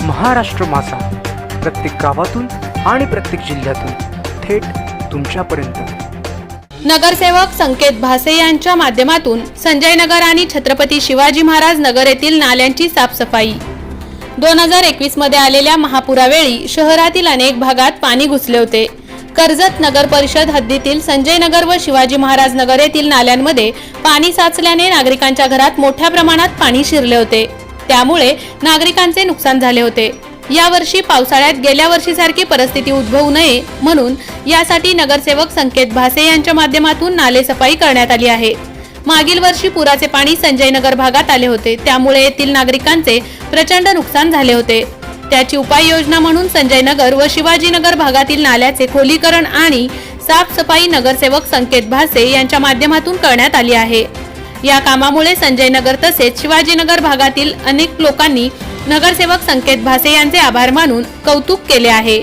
महाराष्ट्र माझा, प्रत्येक गावातून आणि प्रत्येक जिल्ह्यातून थेट तुमच्यापर्यंत। नगरसेवक संकेत भासे यांच्या माध्यमातून संजय नगर आणि छत्रपती शिवाजी महाराज नगर येथील नाल्यांची साफसफाई। 2021 मध्ये आलेल्या महापुरावेळी शहरातील अनेक भागात पाणी घुसले होते। कर्जत नगर परिषद हद्दीतील संजय नगर व शिवाजी महाराज नगर येथील नाल्यांमध्ये पाणी साचल्याने नागरिकांच्या घरात मोठ्या प्रमाणात पाणी शिरले होते। त्यामुळे नागरिकांचे नुकसान झाले होते। यावर्षी पावसाळ्यात गेल्या वर्षीसारखी परिस्थिती उद्भवू नये म्हणून यासाठी नगरसेवक संकेत भासे यांच्या माध्यमातून नाले सफाई करण्यात आली आहे। मागील वर्षी पुराचे पाणी संजय नगर भागात आले होते, त्यामुळे येथील नागरिकांचे प्रचंड नुकसान झाले होते। त्याची उपाययोजना म्हणून संजय नगर व शिवाजीनगर भागातील नाल्याचे खोलीकरण आणि साफसफाई नगरसेवक संकेत भासे यांच्या माध्यमातून करण्यात आली आहे। या कामामुळे संजय नगर तसेच शिवाजीनगर भागातील अनेक लोकांनी नगरसेवक संकेत भासे यांचे आभार मानून कौतुक केले आहे।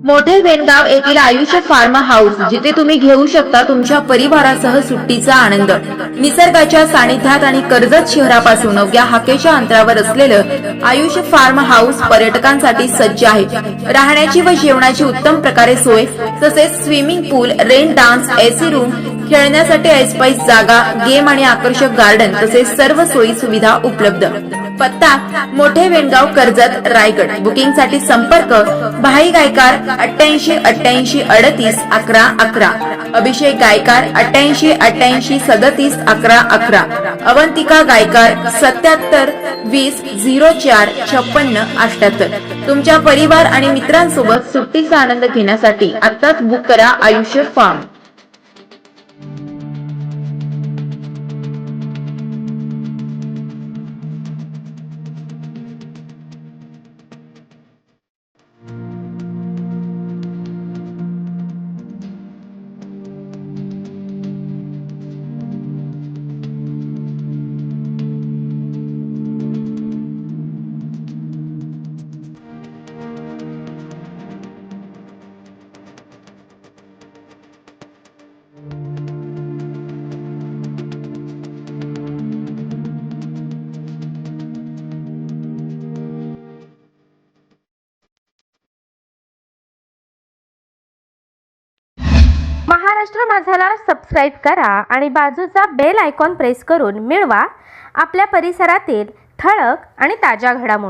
मोठे वेणगाव येथील आयुष्य फार्म हाऊस, जिथे तुम्ही घेऊ शकता तुमच्या परिवारासह सुट्टीचा आनंद। निसर्गाच्या सानिध्यात आणि कर्जत शहरापासून अवघ्या हाकेच्या अंतरावर असलेलं आयुष्य फार्म हाऊस पर्यटकांसाठी सज्ज आहे। राहण्याची व जेवणाची उत्तम प्रकारे सोय, तसेच स्विमिंग पूल, रेन डान्स, एसी रूम, खेळण्यासाठी ऐसपैस जागा, गेम आणि आकर्षक गार्डन तसेच सर्व सोयी सुविधा उपलब्ध। पत्ता मोठे वेणगाव, कर्जत, रायगड। बुकिंग साठी संपर्क भाई गायकार 88 88 38 11 11, अभिषेक गायकार 88 88 37 11 11, अवंतिका गायकार 77 20 04 56 78। तुमच्या परिवार आणि मित्रांसोबत सुट्टीचा आनंद घेण्यासाठी आत्ताच बुक करा आयुष्य फार्म। महाराष्ट्र माझाला सबस्क्राईब करा आणि बाजूचा बेल आयकॉन प्रेस करून मिळवा आपल्या परिसरातील ठळक आणि ताज्या घडामोडी।